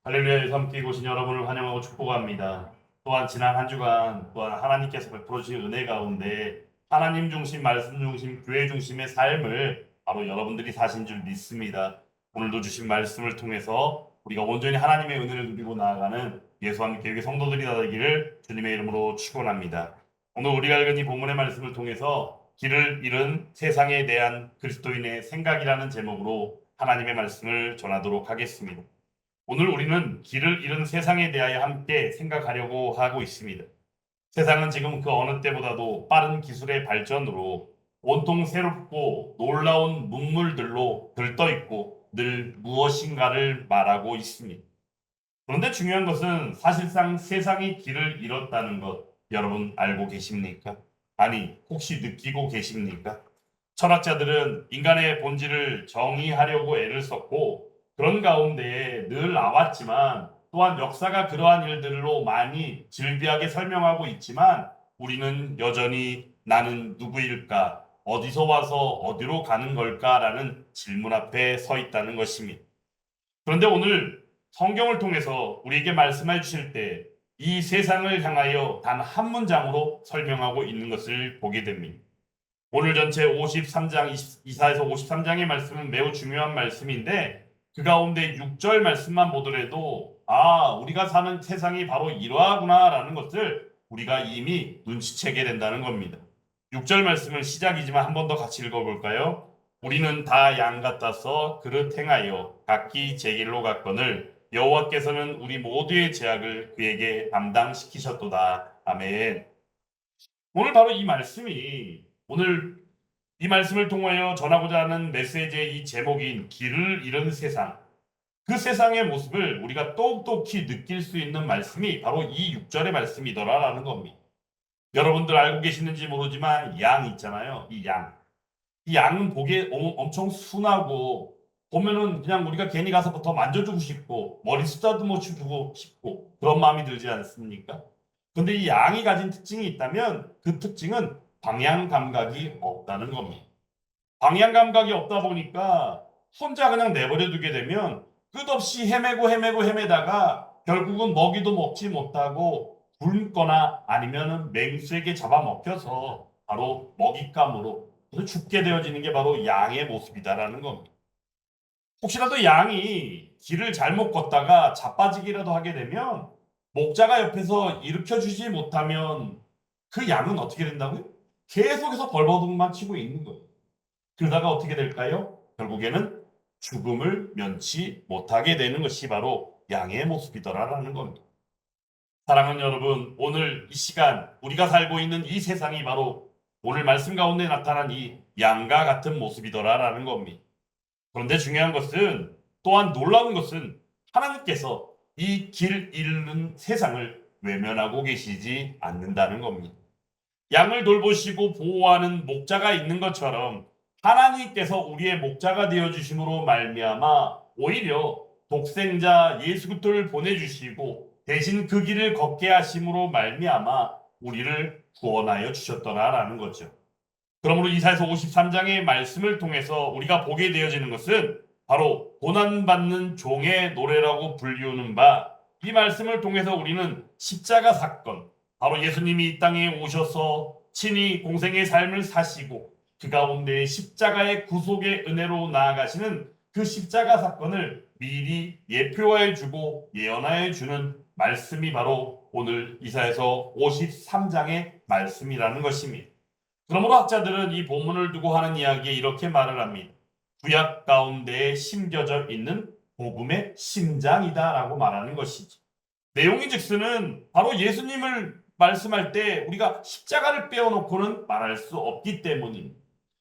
할렐루야에 함께 오신 여러분을 환영하고 축복합니다. 또한 지난 한 주간 또한 하나님께서 베풀어 주신 은혜 가운데 하나님 중심, 말씀 중심, 교회 중심의 삶을 바로 여러분들이 사신 줄 믿습니다. 오늘도 주신 말씀을 통해서 우리가 온전히 하나님의 은혜를 누리고 나아가는 예수와 교회 성도들이 되기를 주님의 이름으로 축원합니다. 오늘 우리가 읽은 이 본문의 말씀을 통해서 길을 잃은 세상에 대한 그리스도인의 생각이라는 제목으로 하나님의 말씀을 전하도록 하겠습니다. 오늘 우리는 길을 잃은 세상에 대하여 함께 생각하려고 하고 있습니다. 세상은 지금 그 어느 때보다도 빠른 기술의 발전으로 온통 새롭고 놀라운 문물들로 들떠 있고 늘 무엇인가를 말하고 있습니다. 그런데 중요한 것은 사실상 세상이 길을 잃었다는 것 여러분 알고 계십니까? 아니, 혹시 느끼고 계십니까? 철학자들은 인간의 본질을 정의하려고 애를 썼고 그런 가운데에 늘 나왔지만 또한 역사가 그러한 일들로 많이 질비하게 설명하고 있지만 우리는 여전히 나는 누구일까? 어디서 와서 어디로 가는 걸까라는 질문 앞에 서 있다는 것입니다. 그런데 오늘 성경을 통해서 우리에게 말씀해 주실 때 이 세상을 향하여 단 한 문장으로 설명하고 있는 것을 보게 됩니다. 오늘 전체 53장, 24에서 53장의 말씀은 매우 중요한 말씀인데 그 가운데 6절 말씀만 보더라도 우리가 사는 세상이 바로 이러하구나라는 것을 우리가 이미 눈치채게 된다는 겁니다. 6절 말씀은 시작이지만 한 번 더 같이 읽어볼까요? 우리는 다 양 같아서 그릇 행하여 각기 제 길로 갔거늘 여호와께서는 우리 모두의 죄악을 그에게 담당시키셨도다. 아멘. 오늘 바로 이 말씀이 오늘 이 말씀을 통하여 전하고자 하는 메시지의 이 제목인 길을 잃은 세상, 그 세상의 모습을 우리가 똑똑히 느낄 수 있는 말씀이 바로 이 6절의 말씀이더라라는 겁니다. 여러분들 알고 계시는지 모르지만 양 있잖아요. 이 양. 이 양은 보기에 엄청 순하고 보면은 그냥 우리가 괜히 가서 더 만져주고 싶고 머리 쓰다듬어 주고 싶고 그런 마음이 들지 않습니까? 근데 이 양이 가진 특징이 있다면 그 특징은 방향 감각이 없다는 겁니다. 방향 감각이 없다 보니까 혼자 그냥 내버려 두게 되면 끝없이 헤매다가 결국은 먹이도 먹지 못하고 굶거나 아니면은 맹수에게 잡아먹혀서 바로 먹잇감으로 죽게 되어지는 게 바로 양의 모습이다라는 겁니다. 혹시라도 양이 길을 잘못 걷다가 자빠지기라도 하게 되면 목자가 옆에서 일으켜 주지 못하면 그 양은 어떻게 된다고요? 계속해서 벌거둥만 치고 있는 거예요. 그러다가 어떻게 될까요? 결국에는 죽음을 면치 못하게 되는 것이 바로 양의 모습이더라라는 겁니다. 사랑하는 여러분, 오늘 이 시간 우리가 살고 있는 이 세상이 바로 오늘 말씀 가운데 나타난 이 양과 같은 모습이더라라는 겁니다. 그런데 중요한 것은 또한 놀라운 것은 하나님께서 이 길 잃는 세상을 외면하고 계시지 않는다는 겁니다. 양을 돌보시고 보호하는 목자가 있는 것처럼 하나님께서 우리의 목자가 되어 주심으로 말미암아 오히려 독생자 예수 그리스도를 보내 주시고 대신 그 길을 걷게 하심으로 말미암아 우리를 구원하여 주셨더라라는 거죠. 그러므로 이사야서 53장의 말씀을 통해서 우리가 보게 되어지는 것은 바로 고난받는 종의 노래라고 불리우는 바 이 말씀을 통해서 우리는 십자가 사건, 바로 예수님이 이 땅에 오셔서 친히 공생의 삶을 사시고 그 가운데 십자가의 구속의 은혜로 나아가시는 그 십자가 사건을 미리 예표해 주고 예언하여 주는 말씀이 바로 오늘 이사야서 53장의 말씀이라는 것입니다. 그러므로 학자들은 이 본문을 두고 하는 이야기에 이렇게 말을 합니다. 구약 가운데에 심겨져 있는 복음의 심장이다라고 말하는 것이죠. 내용이 즉스는 바로 예수님을 말씀할 때 우리가 십자가를 빼어놓고는 말할 수 없기 때문입니다.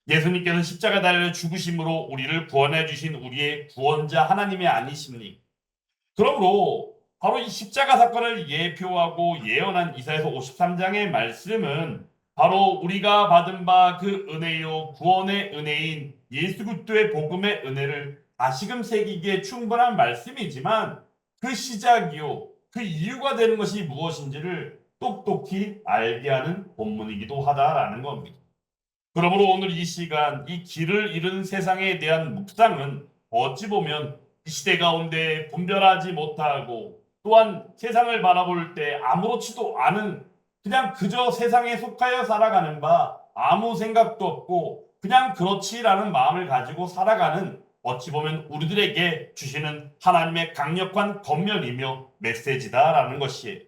예수님께서 십자가 달려 죽으심으로 우리를 구원해 주신 우리의 구원자 하나님이 아니십니까? 그러므로 바로 이 십자가 사건을 예표하고 예언한 이사야서 53장의 말씀은 바로 우리가 받은 바 그 은혜요 구원의 은혜인 예수 그리스도의 복음의 은혜를 다시금 새기기에 충분한 말씀이지만 그 시작이요 그 이유가 되는 것이 무엇인지를 똑똑히 알게 하는 본문이기도 하다라는 겁니다. 그러므로 오늘 이 시간 이 길을 잃은 세상에 대한 묵상은 어찌 보면 이 시대 가운데 분별하지 못하고 또한 세상을 바라볼 때 아무렇지도 않은 그냥 그저 세상에 속하여 살아가는 바 아무 생각도 없고 그냥 그렇지라는 마음을 가지고 살아가는 어찌 보면 우리들에게 주시는 하나님의 강력한 권면이며 메시지다라는 것이에요.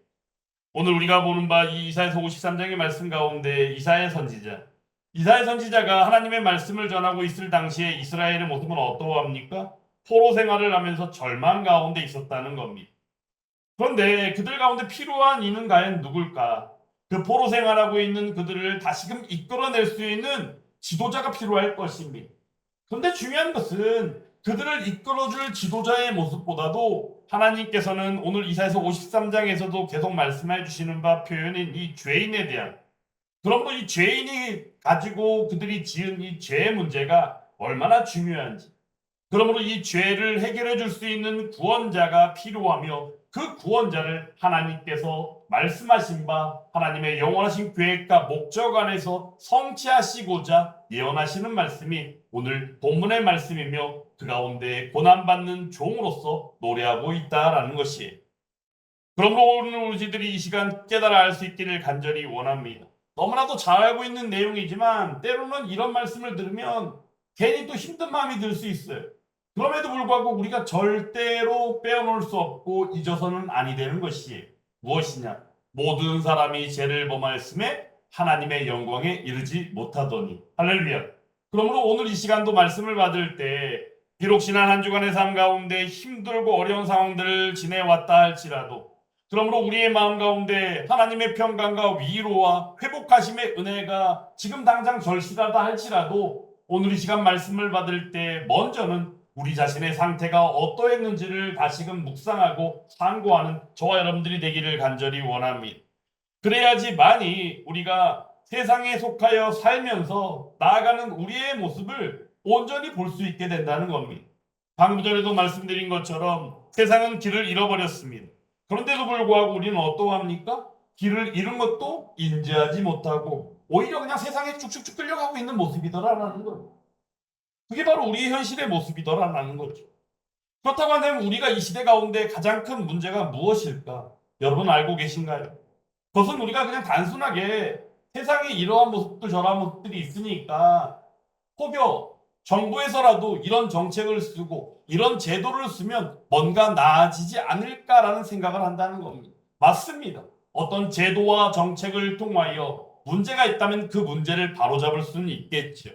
오늘 우리가 보는 바 이 이사야서 53장의 말씀 가운데 이사야 선지자가 하나님의 말씀을 전하고 있을 당시에 이스라엘의 모습은 어떠합니까? 포로 생활을 하면서 절망 가운데 있었다는 겁니다. 그런데 그들 가운데 필요한 이는 과연 누굴까? 그 포로 생활하고 있는 그들을 다시금 이끌어낼 수 있는 지도자가 필요할 것입니다. 그런데 중요한 것은 그들을 이끌어줄 지도자의 모습보다도 하나님께서는 오늘 이사야서 53장에서도 계속 말씀해 주시는 바 표현인 이 죄인에 대한, 그러므로 이 죄인이 가지고 그들이 지은 이 죄의 문제가 얼마나 중요한지, 그러므로 이 죄를 해결해 줄 수 있는 구원자가 필요하며 그 구원자를 하나님께서 말씀하신 바 하나님의 영원하신 계획과 목적 안에서 성취하시고자 예언하시는 말씀이 오늘 본문의 말씀이며 그 가운데 고난받는 종으로서 노래하고 있다라는 것이에요. 그러므로 오늘 우리들이 이 시간 깨달아 알 수 있기를 간절히 원합니다. 너무나도 잘 알고 있는 내용이지만 때로는 이런 말씀을 들으면 괜히 또 힘든 마음이 들 수 있어요. 그럼에도 불구하고 우리가 절대로 빼어놓을 수 없고 잊어서는 아니 되는 것이 무엇이냐? 모든 사람이 죄를 범하였음에 하나님의 영광에 이르지 못하더니. 할렐루야. 그러므로 오늘 이 시간도 말씀을 받을 때 비록 지난 한 주간의 삶 가운데 힘들고 어려운 상황들을 지내왔다 할지라도, 그러므로 우리의 마음 가운데 하나님의 평강과 위로와 회복하심의 은혜가 지금 당장 절실하다 할지라도 오늘 이 시간 말씀을 받을 때 먼저는 우리 자신의 상태가 어떠했는지를 다시금 묵상하고 상고하는 저와 여러분들이 되기를 간절히 원합니다. 그래야지만이 우리가 세상에 속하여 살면서 나아가는 우리의 모습을 온전히 볼 수 있게 된다는 겁니다. 방금 전에도 말씀드린 것처럼 세상은 길을 잃어버렸습니다. 그런데도 불구하고 우리는 어떠합니까? 길을 잃은 것도 인지하지 못하고 오히려 그냥 세상에 쭉쭉쭉 끌려가고 있는 모습이더라라는 거예요. 그게 바로 우리의 현실의 모습이더라라는 거죠. 그렇다고 한다면 우리가 이 시대 가운데 가장 큰 문제가 무엇일까? 여러분 알고 계신가요? 그것은 우리가 그냥 단순하게 세상에 이러한 모습들 저러한 모습들이 있으니까 혹여 정부에서라도 이런 정책을 쓰고 이런 제도를 쓰면 뭔가 나아지지 않을까라는 생각을 한다는 겁니다. 맞습니다. 어떤 제도와 정책을 통하여 문제가 있다면 그 문제를 바로잡을 수는 있겠죠.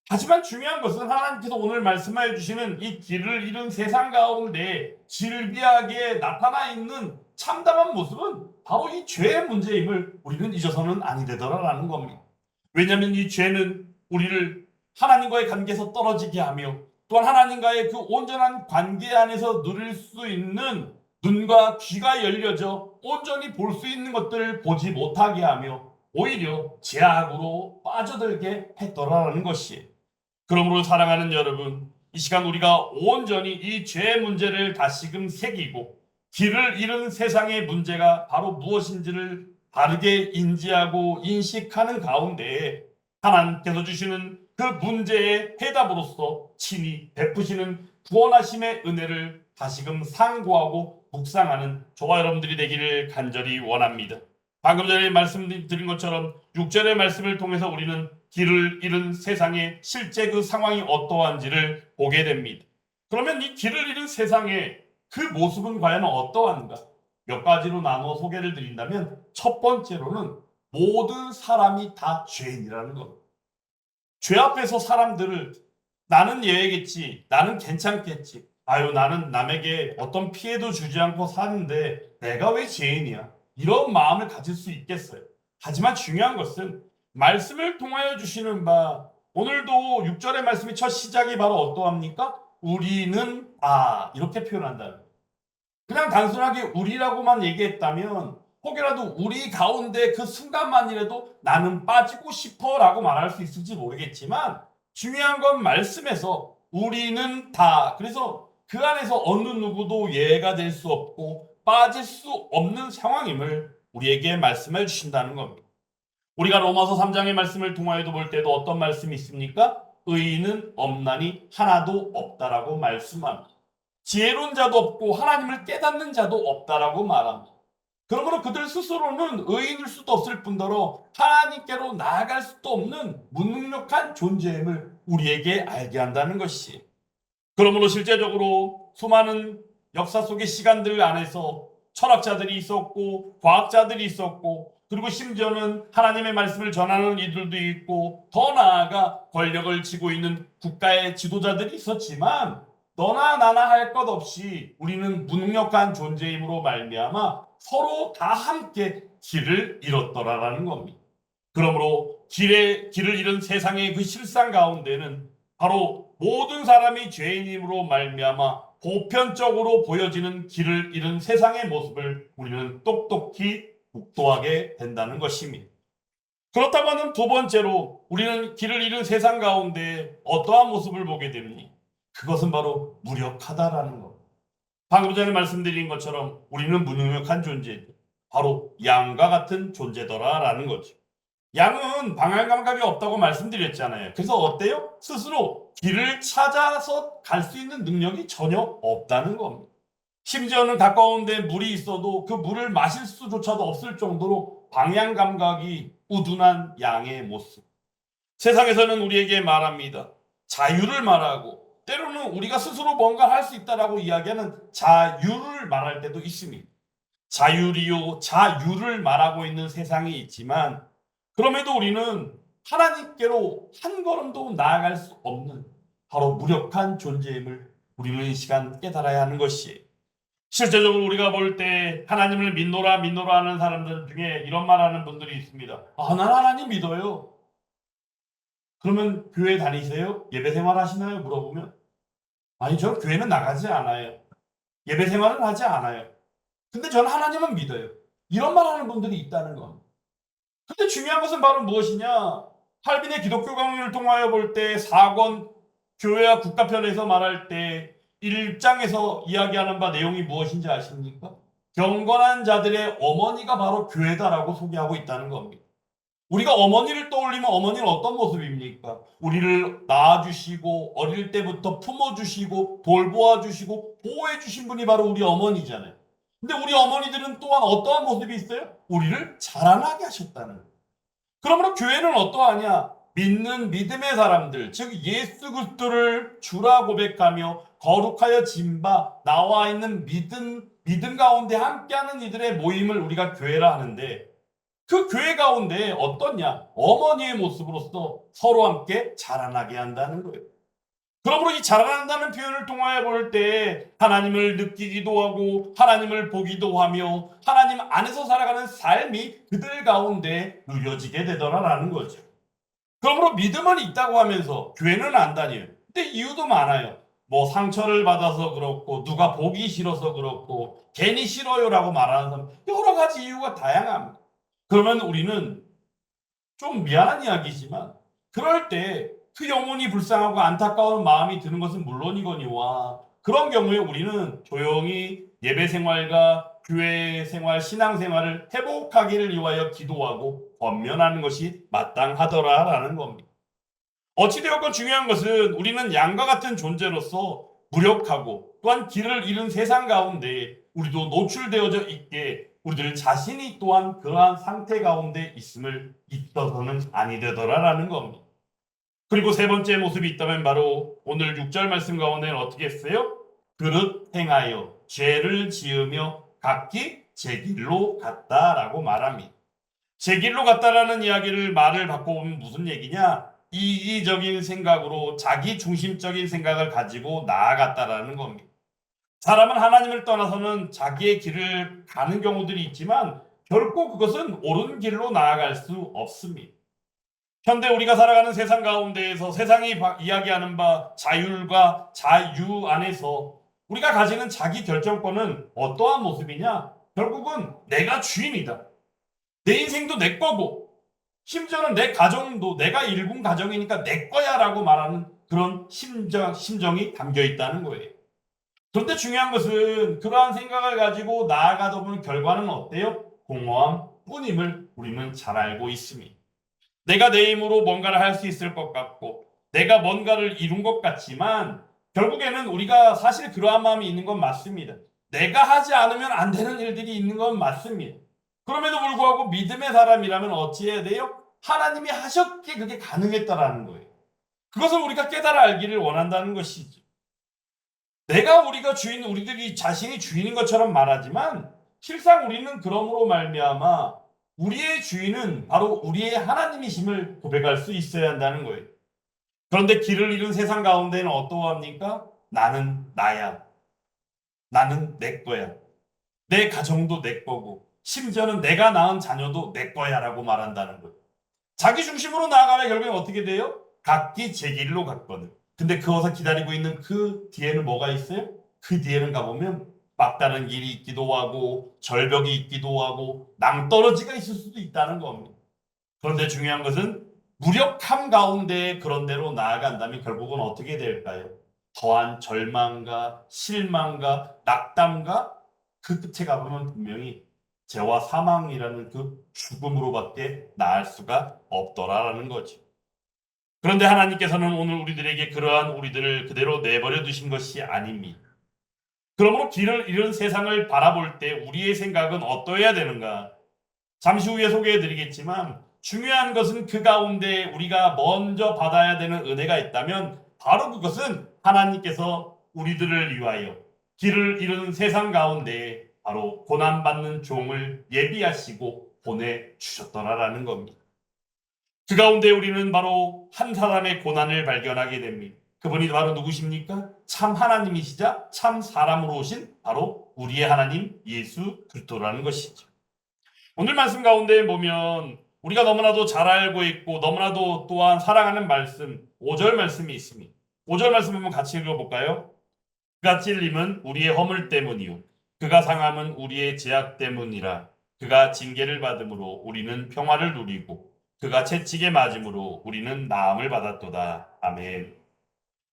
하지만 중요한 것은 하나님께서 오늘 말씀해 주시는 이 길을 잃은 세상 가운데 질비하게 나타나 있는 참담한 모습은 바로 이 죄의 문제임을 우리는 잊어서는 아니 되더라라는 겁니다. 왜냐하면 이 죄는 우리를 하나님과의 관계에서 떨어지게 하며 또한 하나님과의 그 온전한 관계 안에서 누릴 수 있는 눈과 귀가 열려져 온전히 볼 수 있는 것들을 보지 못하게 하며 오히려 죄악으로 빠져들게 했더라라는 것이에요. 그러므로 사랑하는 여러분, 이 시간 우리가 온전히 이 죄의 문제를 다시금 새기고 길을 잃은 세상의 문제가 바로 무엇인지를 바르게 인지하고 인식하는 가운데 하나님께서 주시는 그 문제의 해답으로서 친히 베푸시는 구원하심의 은혜를 다시금 상고하고 묵상하는 저와 여러분들이 되기를 간절히 원합니다. 방금 전에 말씀드린 것처럼 6절의 말씀을 통해서 우리는 길을 잃은 세상의 실제 그 상황이 어떠한지를 보게 됩니다. 그러면 이 길을 잃은 세상의 그 모습은 과연 어떠한가? 몇 가지로 나눠 소개를 드린다면 첫 번째로는 모든 사람이 다 죄인이라는 것. 죄 앞에서 사람들을 나는 예외겠지, 나는 괜찮겠지, 아유 나는 남에게 어떤 피해도 주지 않고 사는데 내가 왜 죄인이야? 이런 마음을 가질 수 있겠어요. 하지만 중요한 것은 말씀을 통하여 주시는 바 오늘도 6절의 말씀의 첫 시작이 바로 어떠합니까? 우리는 이렇게 표현한다는 거예요. 그냥 단순하게 우리라고만 얘기했다면 혹여라도 우리 가운데 그 순간만이라도 나는 빠지고 싶어 라고 말할 수 있을지 모르겠지만 중요한 건 말씀에서 우리는 다, 그래서 그 안에서 어느 누구도 예외가 될 수 없고 빠질 수 없는 상황임을 우리에게 말씀해 주신다는 겁니다. 우리가 로마서 3장의 말씀을 통하여도 볼 때도 어떤 말씀이 있습니까? 의인은 없나니 하나도 없다라고 말씀합니다. 지혜로운 자도 없고 하나님을 깨닫는 자도 없다라고 말합니다. 그러므로 그들 스스로는 의인일 수도 없을 뿐더러 하나님께로 나아갈 수도 없는 무능력한 존재임을 우리에게 알게 한다는 것이. 그러므로 실제적으로 수많은 역사 속의 시간들 안에서 철학자들이 있었고 과학자들이 있었고 그리고 심지어는 하나님의 말씀을 전하는 이들도 있고 더 나아가 권력을 쥐고 있는 국가의 지도자들이 있었지만 너나 나나 할 것 없이 우리는 무능력한 존재임으로 말미암아 서로 다 함께 길을 잃었더라라는 겁니다. 그러므로 길을 잃은 세상의 그 실상 가운데는 바로 모든 사람이 죄인임으로 말미암아 보편적으로 보여지는 길을 잃은 세상의 모습을 우리는 똑똑히 묵도하게 된다는 것입니다. 그렇다고 하는 두 번째로 우리는 길을 잃은 세상 가운데 어떠한 모습을 보게 됩니까? 그것은 바로 무력하다라는 것. 방금 전에 말씀드린 것처럼 우리는 무능력한 존재, 바로 양과 같은 존재더라라는 거죠. 양은 방향 감각이 없다고 말씀드렸잖아요. 그래서 어때요? 스스로 길을 찾아서 갈 수 있는 능력이 전혀 없다는 겁니다. 심지어는 가까운 데 물이 있어도 그 물을 마실 수조차도 없을 정도로 방향 감각이 우둔한 양의 모습. 세상에서는 우리에게 말합니다. 자유를 말하고 때로는 우리가 스스로 뭔가 할 수 있다라고 이야기하는 자유를 말할 때도 있습니다. 자유리요, 자유를 말하고 있는 세상이 있지만 그럼에도 우리는 하나님께로 한 걸음도 나아갈 수 없는 바로 무력한 존재임을 우리는 이 시간 깨달아야 하는 것이에요. 실제적으로 우리가 볼 때 하나님을 믿노라 하는 사람들 중에 이런 말하는 분들이 있습니다. 난 하나님 믿어요. 그러면 교회 다니세요? 예배 생활 하시나요? 물어보면 아니 저는 교회는 나가지 않아요. 예배 생활은 하지 않아요. 근데 저는 하나님은 믿어요. 이런 말하는 분들이 있다는 겁니다. 근데 중요한 것은 바로 무엇이냐? 할빈의 기독교 강론을 통하여 볼 때 4권 교회와 국가편에서 말할 때 1장에서 이야기하는 바 내용이 무엇인지 아십니까? 경건한 자들의 어머니가 바로 교회다라고 소개하고 있다는 겁니다. 우리가 어머니를 떠올리면 어머니는 어떤 모습입니까? 우리를 낳아주시고 어릴 때부터 품어주시고 돌보아주시고 보호해주신 분이 바로 우리 어머니잖아요. 근데 우리 어머니들은 또한 어떠한 모습이 있어요? 우리를 자라나게 하셨다는 거예요. 그러므로 교회는 어떠하냐? 믿는 믿음의 사람들, 즉 예수 그리스도를 주라 고백하며 거룩하여 진바 나와 있는 믿음 가운데 함께하는 이들의 모임을 우리가 교회라 하는데 그 교회 가운데 어떠냐? 어머니의 모습으로서 서로 함께 자라나게 한다는 거예요. 그러므로 이 자라난다는 표현을 통하여 볼 때 하나님을 느끼기도 하고 하나님을 보기도 하며 하나님 안에서 살아가는 삶이 그들 가운데 누려지게 되더라라는 거죠. 그러므로 믿음은 있다고 하면서 교회는 안 다녀요. 근데 이유도 많아요. 뭐 상처를 받아서 그렇고 누가 보기 싫어서 그렇고 괜히 싫어요라고 말하는 사람 여러 가지 이유가 다양합니다. 그러면 우리는 좀 미안한 이야기지만 그럴 때 그 영혼이 불쌍하고 안타까운 마음이 드는 것은 물론이거니와 그런 경우에 우리는 조용히 예배 생활과 교회 생활, 신앙 생활을 회복하기를 위하여 기도하고 권면하는 것이 마땅하더라라는 겁니다. 어찌되었건 중요한 것은 우리는 양과 같은 존재로서 무력하고 또한 길을 잃은 세상 가운데 우리도 노출되어져 있게 우리들 자신이 또한 그러한 상태 가운데 있음을 잊어서는 아니 되더라라는 겁니다. 그리고 세 번째 모습이 있다면 바로 오늘 6절 말씀 가운데는 어떻게 했어요? 그릇 행하여 죄를 지으며 각기 제 길로 갔다라고 말합니다. 제 길로 갔다라는 말을 바꿔보면 무슨 얘기냐? 이기적인 생각으로 자기 중심적인 생각을 가지고 나아갔다라는 겁니다. 사람은 하나님을 떠나서는 자기의 길을 가는 경우들이 있지만 결코 그것은 옳은 길로 나아갈 수 없습니다. 현대 우리가 살아가는 세상 가운데에서 세상이 이야기하는 바 자율과 자유 안에서 우리가 가지는 자기 결정권은 어떠한 모습이냐? 결국은 내가 주인이다. 내 인생도 내 거고 심지어는 내 가정도 내가 일군 가정이니까 내 거야라고 말하는 그런 심정이 담겨 있다는 거예요. 그런데 중요한 것은 그러한 생각을 가지고 나아가다 보면 결과는 어때요? 공허함 뿐임을 우리는 잘 알고 있습니다. 내가 내 힘으로 뭔가를 할 수 있을 것 같고 내가 뭔가를 이룬 것 같지만 결국에는 우리가 사실 그러한 마음이 있는 건 맞습니다. 내가 하지 않으면 안 되는 일들이 있는 건 맞습니다. 그럼에도 불구하고 믿음의 사람이라면 어찌해야 돼요? 하나님이 하셨기에 그게 가능했다라는 거예요. 그것을 우리가 깨달아 알기를 원한다는 것이죠. 우리가 주인, 우리들이 자신이 주인인 것처럼 말하지만 실상 우리는 그러므로 말미암아 우리의 주인은 바로 우리의 하나님이심을 고백할 수 있어야 한다는 거예요. 그런데 길을 잃은 세상 가운데는 어떠합니까? 나는 나야. 나는 내 거야. 내 가정도 내 거고 심지어는 내가 낳은 자녀도 내 거야 라고 말한다는 거예요. 자기 중심으로 나아가면 결국엔 어떻게 돼요? 각기 제 길로 갔거든. 근데 그것을 기다리고 있는 그 뒤에는 뭐가 있어요? 그 뒤에는 가보면 막다른 길이 있기도 하고 절벽이 있기도 하고 낭떠러지가 있을 수도 있다는 겁니다. 그런데 중요한 것은 무력함 가운데 그런 대로 나아간다면 결국은 어떻게 될까요? 더한 절망과 실망과 낙담과 그 끝에 가보면 분명히 죄와 사망이라는 그 죽음으로밖에 나을 수가 없더라라는 거죠. 그런데 하나님께서는 오늘 우리들에게 그러한 우리들을 그대로 내버려 두신 것이 아닙니다. 그러므로 길을 잃은 세상을 바라볼 때 우리의 생각은 어떠해야 되는가? 잠시 후에 소개해 드리겠지만 중요한 것은 그 가운데 우리가 먼저 받아야 되는 은혜가 있다면 바로 그것은 하나님께서 우리들을 위하여 길을 잃은 세상 가운데 바로 고난받는 종을 예비하시고 보내주셨더라라는 겁니다. 그 가운데 우리는 바로 한 사람의 고난을 발견하게 됩니다. 그분이 바로 누구십니까? 참 하나님이시자 참 사람으로 오신 바로 우리의 하나님 예수 그리스도라는 것이죠. 오늘 말씀 가운데 보면 우리가 너무나도 잘 알고 있고 너무나도 또한 사랑하는 말씀 5절 말씀이 있습니다. 5절 말씀 한번 같이 읽어볼까요? 그가 찔림은 우리의 허물 때문이요 그가 상함은 우리의 죄악 때문이라. 그가 징계를 받음으로 우리는 평화를 누리고 그가 채찍에 맞음으로 우리는 나음을 받았도다. 아멘.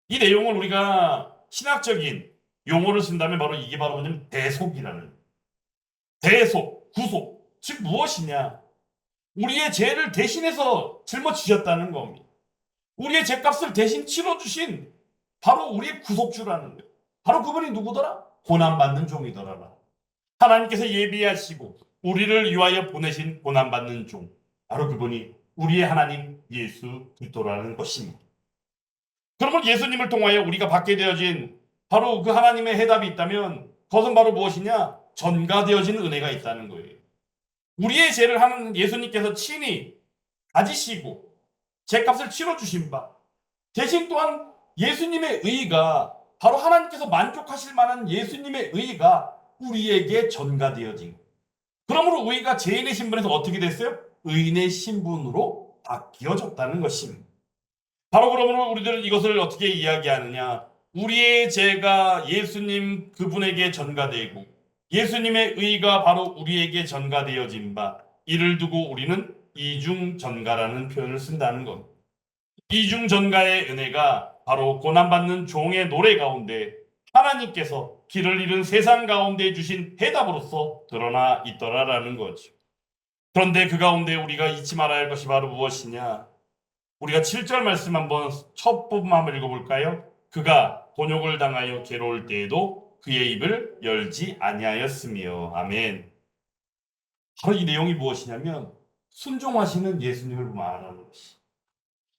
이 내용을 우리가 신학적인 용어를 쓴다면 바로 이게 바로 뭐냐면 대속이라는 대속, 구속. 즉 무엇이냐? 우리의 죄를 대신해서 짊어지셨다는 겁니다. 우리의 죄값을 대신 치러주신 바로 우리의 구속주라는 거예요. 바로 그분이 누구더라? 고난받는 종이더라. 하나님께서 예비하시고 우리를 위하여 보내신 고난받는 종. 바로 그분이 우리의 하나님 예수 그리스도라는 것입니다. 그러면 예수님을 통하여 우리가 받게 되어진 바로 그 하나님의 해답이 있다면 그것은 바로 무엇이냐? 전가되어진 은혜가 있다는 거예요. 우리의 죄를 하는 예수님께서 친히 가지시고 죄값을 치러주신 바 대신 또한 예수님의 의가 바로 하나님께서 만족하실 만한 예수님의 의가 우리에게 전가되어진 거예요. 그러므로 의가 죄인의 신분에서 어떻게 됐어요? 의인의 신분으로 바뀌어졌다는 것입니다. 바로 그러므로 우리들은 이것을 어떻게 이야기하느냐? 우리의 죄가 예수님 그분에게 전가되고 예수님의 의가 바로 우리에게 전가되어진 바 이를 두고 우리는 이중전가라는 표현을 쓴다는 것. 이중전가의 은혜가 바로 고난받는 종의 노래 가운데 하나님께서 길을 잃은 세상 가운데 주신 해답으로서 드러나 있더라라는 거죠. 그런데 그 가운데 우리가 잊지 말아야 할 것이 바로 무엇이냐? 우리가 7절 말씀 한번 첫 부분 한번 읽어볼까요? 그가 곤욕을 당하여 괴로울 때에도 그의 입을 열지 아니하였으며. 아멘. 바로 이 내용이 무엇이냐면 순종하시는 예수님을 말하는 것이.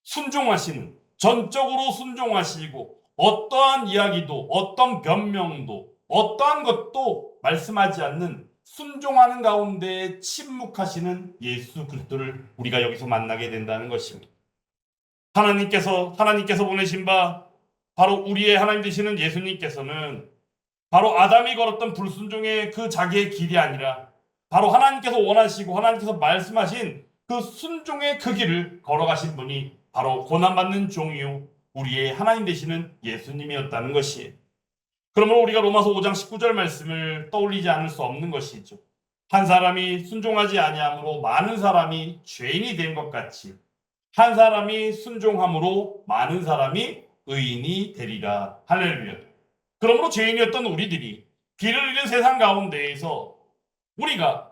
순종하시는, 전적으로 순종하시고 어떠한 이야기도 어떤 변명도 어떠한 것도 말씀하지 않는 순종하는 가운데 침묵하시는 예수 그리스도를 우리가 여기서 만나게 된다는 것입니다. 하나님께서 보내신 바 바로 우리의 하나님 되시는 예수님께서는 바로 아담이 걸었던 불순종의 그 자기의 길이 아니라 바로 하나님께서 원하시고 하나님께서 말씀하신 그 순종의 그 길을 걸어가신 분이 바로 고난받는 종이요 우리의 하나님 되시는 예수님이었다는 것이에요. 그러므로 우리가 로마서 5장 19절 말씀을 떠올리지 않을 수 없는 것이죠. 한 사람이 순종하지 아니함으로 많은 사람이 죄인이 된 것 같이 한 사람이 순종함으로 많은 사람이 의인이 되리라. 할렐루야. 그러므로 죄인이었던 우리들이 길을 잃은 세상 가운데에서 우리가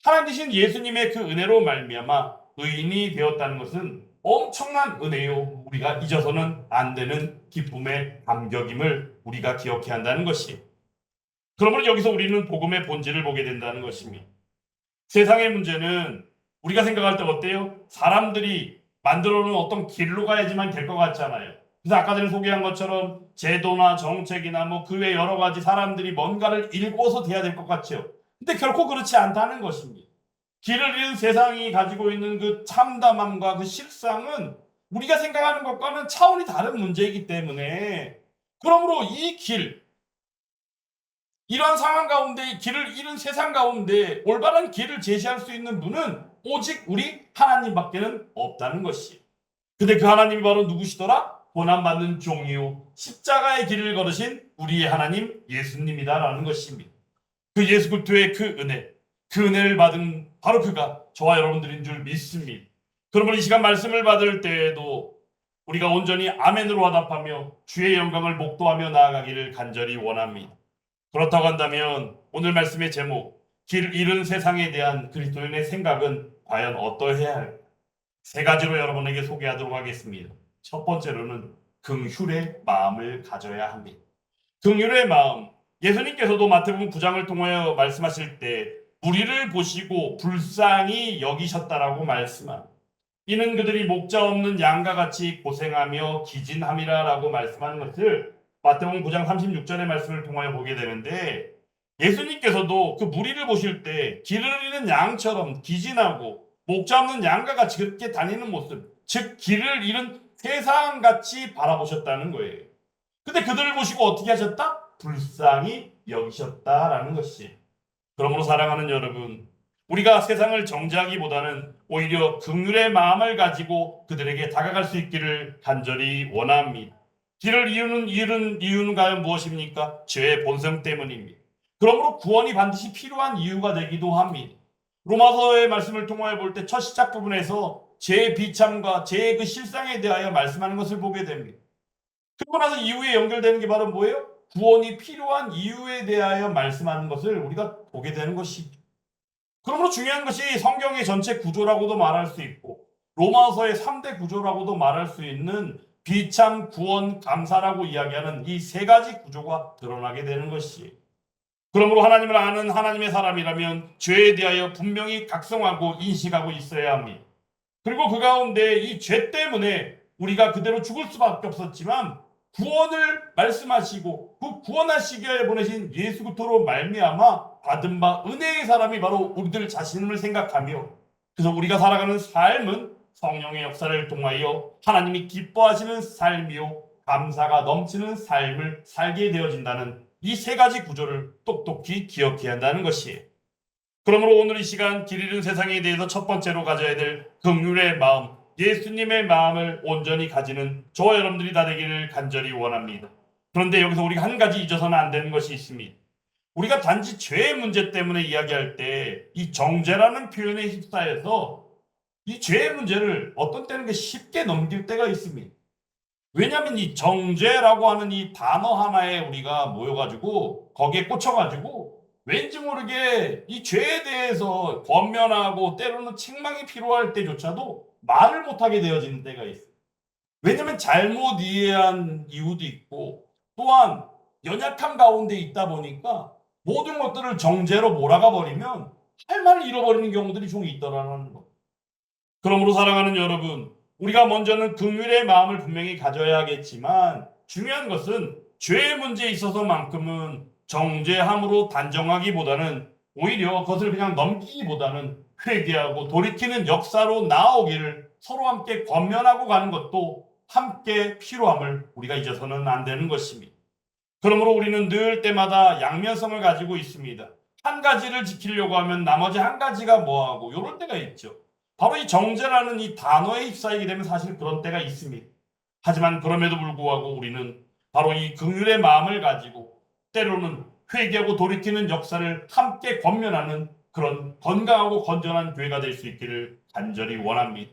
하나님 되신 예수님의 그 은혜로 말미암아 의인이 되었다는 것은 엄청난 은혜요. 우리가 잊어서는 안 되는 기쁨의 감격임을 우리가 기억해야 한다는 것이. 그러므로 여기서 우리는 복음의 본질을 보게 된다는 것입니다. 세상의 문제는 우리가 생각할 때 어때요? 사람들이 만들어 놓은 어떤 길로 가야지만 될 것 같잖아요. 그래서 아까 전에 소개한 것처럼 제도나 정책이나 뭐 그 외 여러 가지 사람들이 뭔가를 읽어서 돼야 될 것 같죠. 근데 결코 그렇지 않다는 것입니다. 길을 잃은 세상이 가지고 있는 그 참담함과 그 실상은 우리가 생각하는 것과는 차원이 다른 문제이기 때문에, 그러므로 이 길, 이러한 상황 가운데 이 길을 잃은 세상 가운데 올바른 길을 제시할 수 있는 분은 오직 우리 하나님밖에는 없다는 것이. 근데 그 하나님이 바로 누구시더라? 고난받는 종이요 십자가의 길을 걸으신 우리의 하나님 예수님이다라는 것입니다. 그 예수 그리스도의 그 은혜, 그 은혜를 받은 바로 그가 저와 여러분들인 줄 믿습니다. 그러므로 이 시간 말씀을 받을 때에도 우리가 온전히 아멘으로 화답하며 주의 영광을 목도하며 나아가기를 간절히 원합니다. 그렇다고 한다면 오늘 말씀의 제목, 길 잃은 세상에 대한 그리스도인의 생각은 과연 어떠해야 할까? 세 가지로 여러분에게 소개하도록 하겠습니다. 첫 번째로는 긍휼의 마음을 가져야 합니다. 긍휼의 마음. 예수님께서도 마태복음 9장을 통하여 말씀하실 때 무리를 보시고 불쌍히 여기셨다라고 말씀합니다. 이는 그들이 목자 없는 양과 같이 고생하며 기진함이라라고 말씀하는 것을 마태복음 9장 36절의 말씀을 통하여 보게 되는데, 예수님께서도 그 무리를 보실 때 길을 잃는 양처럼 기진하고 목자 없는 양과 같이 그렇게 다니는 모습, 즉 길을 잃은 세상같이 바라보셨다는 거예요. 근데 그들을 보시고 어떻게 하셨다? 불쌍히 여기셨다라는 것이. 그러므로 사랑하는 여러분, 우리가 세상을 정죄하기보다는 오히려 긍휼의 마음을 가지고 그들에게 다가갈 수 있기를 간절히 원합니다. 길을 잃은 이유는 과연 무엇입니까? 죄의 본성 때문입니다. 그러므로 구원이 반드시 필요한 이유가 되기도 합니다. 로마서의 말씀을 통하여 볼 때 첫 시작 부분에서 죄의 비참과 죄의 그 실상에 대하여 말씀하는 것을 보게 됩니다. 그러고 나서 이후에 연결되는 게 바로 뭐예요? 구원이 필요한 이유에 대하여 말씀하는 것을 우리가 보게 되는 것이죠. 그러므로 중요한 것이 성경의 전체 구조라고도 말할 수 있고 로마서의 3대 구조라고도 말할 수 있는 비참, 구원, 감사라고 이야기하는 이 세 가지 구조가 드러나게 되는 것이에요. 그러므로 하나님을 아는 하나님의 사람이라면 죄에 대하여 분명히 각성하고 인식하고 있어야 합니다. 그리고 그 가운데 이 죄 때문에 우리가 그대로 죽을 수밖에 없었지만 구원을 말씀하시고 그 구원하시기 위해 보내신 예수 그리스도로 말미암아 받은 바 은혜의 사람이 바로 우리들 자신을 생각하며, 그래서 우리가 살아가는 삶은 성령의 역사를 통하여 하나님이 기뻐하시는 삶이요 감사가 넘치는 삶을 살게 되어진다는 이 세 가지 구조를 똑똑히 기억해야 한다는 것이에요. 그러므로 오늘 이 시간 길 잃은 세상에 대해서 첫 번째로 가져야 될 긍휼의 마음, 예수님의 마음을 온전히 가지는 저와 여러분들이 다 되기를 간절히 원합니다. 그런데 여기서 우리가 한 가지 잊어서는 안 되는 것이 있습니다. 우리가 단지 죄의 문제 때문에 이야기할 때 이 정죄라는 표현에 휩싸여서 이 죄의 문제를 어떤 때는 쉽게 넘길 때가 있습니다. 왜냐하면 이 정죄라고 하는 이 단어 하나에 우리가 모여가지고 거기에 꽂혀가지고 왠지 모르게 이 죄에 대해서 권면하고 때로는 책망이 필요할 때조차도 말을 못하게 되어지는 때가 있어요. 왜냐하면 잘못 이해한 이유도 있고 또한 연약한 가운데 있다 보니까 모든 것들을 정죄로 몰아가 버리면 할 말을 잃어버리는 경우들이 종이 있더라는 거. 그러므로 사랑하는 여러분, 우리가 먼저는 긍휼의 마음을 분명히 가져야 하겠지만 중요한 것은 죄의 문제에 있어서만큼은 정죄함으로 단정하기보다는 오히려 그것을 그냥 넘기기보다는 회개하고 돌이키는 역사로 나아오기를 서로 함께 권면하고 가는 것도 함께 필요함을 우리가 잊어서는 안 되는 것입니다. 그러므로 우리는 늘 때마다 양면성을 가지고 있습니다. 한 가지를 지키려고 하면 나머지 한 가지가 뭐하고 이럴 때가 있죠. 바로 이 정죄라는 이 단어에 휩싸이게 되면 사실 그런 때가 있습니다. 하지만 그럼에도 불구하고 우리는 바로 이 긍휼의 마음을 가지고 때로는 회개하고 돌이키는 역사를 함께 권면하는 그런 건강하고 건전한 교회가 될 수 있기를 간절히 원합니다.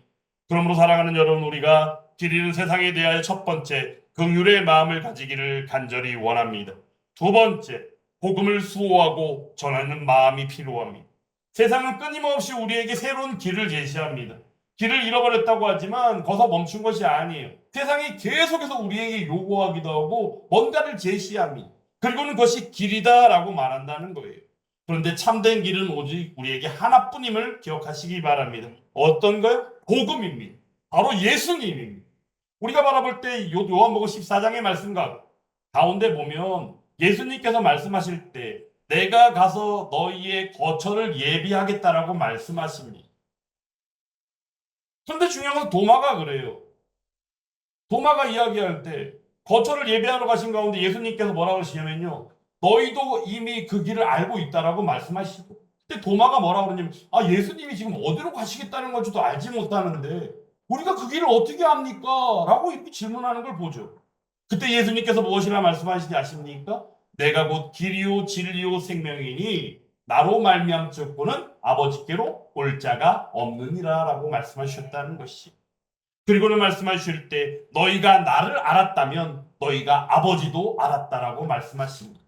그러므로 사랑하는 여러분, 우리가 길 잃은 세상에 대하여 첫 번째 긍휼의 마음을 가지기를 간절히 원합니다. 두 번째, 복음을 수호하고 전하는 마음이 필요합니다. 세상은 끊임없이 우리에게 새로운 길을 제시합니다. 길을 잃어버렸다고 하지만 거기서 멈춘 것이 아니에요. 세상이 계속해서 우리에게 요구하기도 하고 뭔가를 제시합니다. 그리고는 그것이 길이다라고 말한다는 거예요. 그런데 참된 길은 오직 우리에게 하나뿐임을 기억하시기 바랍니다. 어떤 거요? 복음입니다. 바로 예수님입니다. 우리가 바라볼 때 요한복음 14장의 말씀 가운데 보면 예수님께서 말씀하실 때 내가 가서 너희의 거처를 예비하겠다라고 말씀하십니다. 그런데 중요한 건 도마가 그래요. 도마가 이야기할 때 거처를 예비하러 가신 가운데 예수님께서 뭐라고 하시냐면요. 너희도 이미 그 길을 알고 있다라고 말씀하시고, 근데 도마가 뭐라고 그러냐면 예수님이 지금 어디로 가시겠다는 건지도 알지 못하는데 우리가 그 길을 어떻게 합니까? 라고 이렇게 질문하는 걸 보죠. 그때 예수님께서 무엇이라 말씀하시지 아십니까? 내가 곧 길이요 진리요 생명이니 나로 말미암고는 아버지께로 올 자가 없느니라 라고 말씀하셨다는 것이. 그리고는 말씀하실 때 너희가 나를 알았다면 너희가 아버지도 알았다라고 말씀하십니다.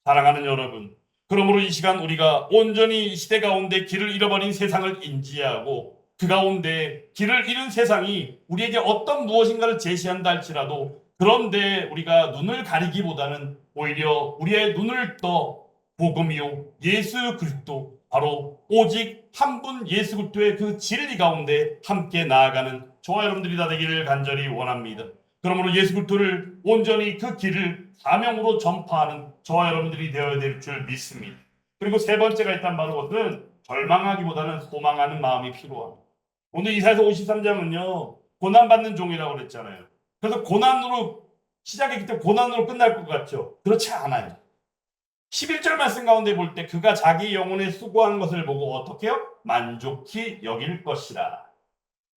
사랑하는 여러분, 그러므로 이 시간 우리가 온전히 이 시대 가운데 길을 잃어버린 세상을 인지하고 그 가운데 길을 잃은 세상이 우리에게 어떤 무엇인가를 제시한다 할지라도 그런데 우리가 눈을 가리기보다는 오히려 우리의 눈을 떠 복음이요 예수 그리스도 바로 오직 한 분 예수 그리스도의 그 진리 가운데 함께 나아가는 저와 여러분들이 다 되기를 간절히 원합니다. 그러므로 예수 그리스도를 온전히 그 길을 사명으로 전파하는 저와 여러분들이 되어야 될 줄 믿습니다. 그리고 세 번째가 있단 바로 것은 절망하기보다는 소망하는 마음이 필요합니다. 오늘 이사야서 53장은요 고난받는 종이라고 그랬잖아요. 그래서 고난으로 시작했기 때문에 고난으로 끝날 것 같죠? 그렇지 않아요. 11절 말씀 가운데 볼 때 그가 자기 영혼에 수고한 것을 보고 어떻게 해요? 만족히 여길 것이라.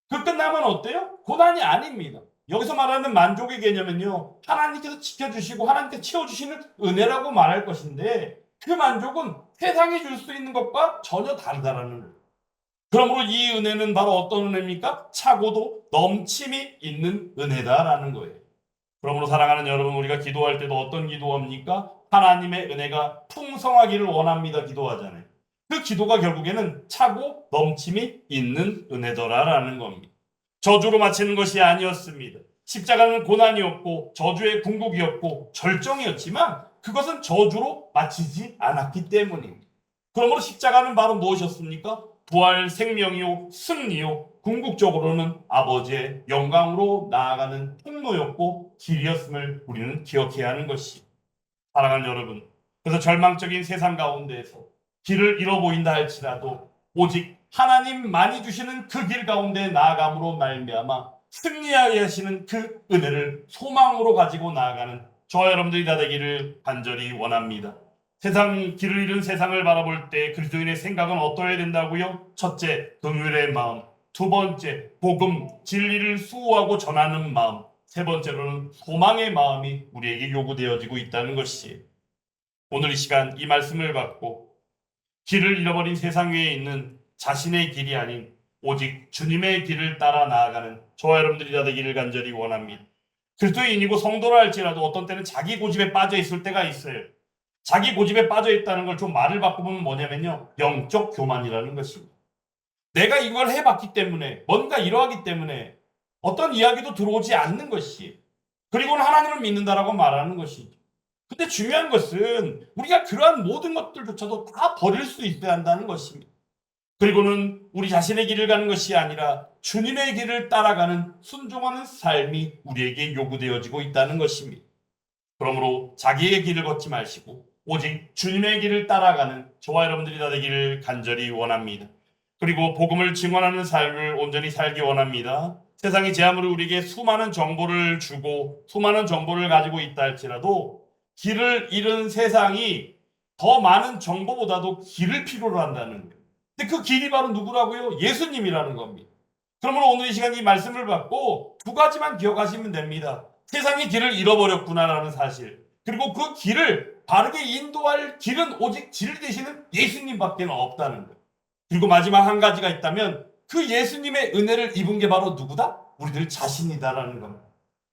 그 끝나면 어때요? 고난이 아닙니다. 여기서 말하는 만족의 개념은요. 하나님께서 지켜주시고 하나님께서 채워주시는 은혜라고 말할 것인데 그 만족은 세상이 줄 수 있는 것과 전혀 다르다라는 거예요. 그러므로 이 은혜는 바로 어떤 은혜입니까? 차고도 넘침이 있는 은혜다라는 거예요. 그러므로 사랑하는 여러분, 우리가 기도할 때도 어떤 기도합니까? 하나님의 은혜가 풍성하기를 원합니다 기도하잖아요. 그 기도가 결국에는 차고 넘침이 있는 은혜더라라는 겁니다. 저주로 마치는 것이 아니었습니다. 십자가는 고난이었고 저주의 궁극이었고 절정이었지만 그것은 저주로 마치지 않았기 때문입니다. 그러므로 십자가는 바로 무엇이었습니까? 부활, 생명이요, 승리요, 궁극적으로는 아버지의 영광으로 나아가는 통로였고 길이었음을 우리는 기억해야 하는 것이. 사랑하는 여러분, 그래서 절망적인 세상 가운데에서 길을 잃어 보인다 할지라도 오직 하나님만이 주시는 그 길 가운데 나아감으로 말미암아 승리하게 하시는 그 은혜를 소망으로 가지고 나아가는 저와 여러분들이 다 되기를 간절히 원합니다. 세상 길을 잃은 세상을 바라볼 때 그리스도인의 생각은 어떠해야 된다고요? 첫째, 긍휼의 마음. 두 번째, 복음, 진리를 수호하고 전하는 마음. 세 번째로는 소망의 마음이 우리에게 요구되어지고 있다는 것이. 오늘 이 시간 이 말씀을 받고 길을 잃어버린 세상 위에 있는 자신의 길이 아닌 오직 주님의 길을 따라 나아가는 저와 여러분들이 다 되기를 간절히 원합니다. 그리스도인이고 성도라 할지라도 어떤 때는 자기 고집에 빠져 있을 때가 있어요. 자기 고집에 빠져 있다는 걸 좀 말을 바꾸면 뭐냐면요. 영적 교만이라는 것입니다. 내가 이걸 해봤기 때문에 뭔가 이러하기 때문에 어떤 이야기도 들어오지 않는 것이 그리고는 하나님을 믿는다라고 말하는 것이죠. 근데 중요한 것은 우리가 그러한 모든 것들조차도 다 버릴 수 있어야 한다는 것입니다. 그리고는 우리 자신의 길을 가는 것이 아니라 주님의 길을 따라가는 순종하는 삶이 우리에게 요구되어지고 있다는 것입니다. 그러므로 자기의 길을 걷지 마시고 오직 주님의 길을 따라가는 저와 여러분들이 다 되기를 간절히 원합니다. 그리고 복음을 증언하는 삶을 온전히 살기 원합니다. 세상이 제 아무리 우리에게 수많은 정보를 주고 수많은 정보를 가지고 있다 할지라도 길을 잃은 세상이 더 많은 정보보다도 길을 필요로 한다는 거예요. 근데 그 길이 바로 누구라고요? 예수님이라는 겁니다. 그러므로 오늘 이 시간 이 말씀을 받고 두 가지만 기억하시면 됩니다. 세상이 길을 잃어버렸구나라는 사실. 그리고 그 길을 바르게 인도할 길은 오직 진리 되시는 예수님밖에 없다는 거예요. 그리고 마지막 한 가지가 있다면 그 예수님의 은혜를 입은 게 바로 누구다? 우리들 자신이다라는 겁니다.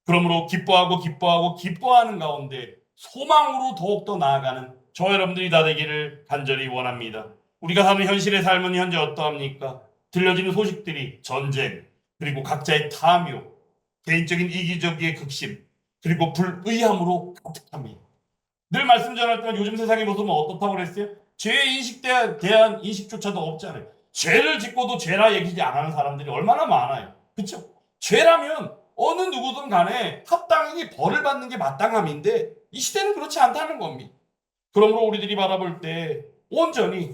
그러므로 기뻐하는 가운데 소망으로 더욱더 나아가는 저와 여러분들이 다 되기를 간절히 원합니다. 우리가 사는 현실의 삶은 현재 어떠합니까? 들려지는 소식들이 전쟁, 그리고 각자의 탐욕, 개인적인 이기적의 극심, 그리고 불의함으로 가득합니다. 늘 말씀 전할 때는 요즘 세상의 모습은 어떻다고 그랬어요? 죄 인식에 대한 인식조차도 없잖아요. 죄를 짓고도 죄라 얘기지 안 하는 사람들이 얼마나 많아요. 그렇죠? 죄라면 어느 누구든 간에 합당히 벌을 받는 게 마땅함인데 이 시대는 그렇지 않다는 겁니다. 그러므로 우리들이 바라볼 때 온전히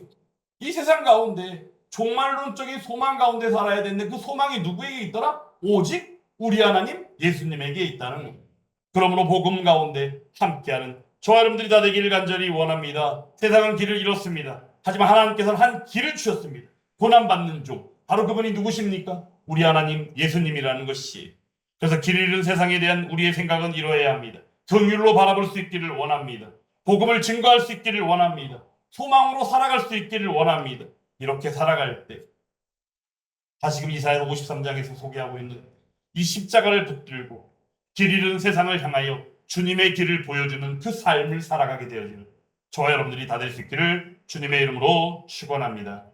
이 세상 가운데 종말론적인 소망 가운데 살아야 되는데 그 소망이 누구에게 있더라? 오직 우리 하나님 예수님에게 있다는 겁니다. 그러므로 복음 가운데 함께하는 저와 여러분들이 다 되기를 간절히 원합니다. 세상은 길을 잃었습니다. 하지만 하나님께서는 한 길을 주셨습니다. 고난받는 종. 바로 그분이 누구십니까? 우리 하나님 예수님이라는 것이. 그래서 길 잃은 세상에 대한 우리의 생각은 이러해야 합니다. 긍휼로 바라볼 수 있기를 원합니다. 복음을 증거할 수 있기를 원합니다. 소망으로 살아갈 수 있기를 원합니다. 이렇게 살아갈 때 다시금 이사야 53장에서 소개하고 있는 이 십자가를 붙들고 길 잃은 세상을 향하여 주님의 길을 보여주는 그 삶을 살아가게 되어지는 저와 여러분들이 다 될 수 있기를 주님의 이름으로 축원합니다.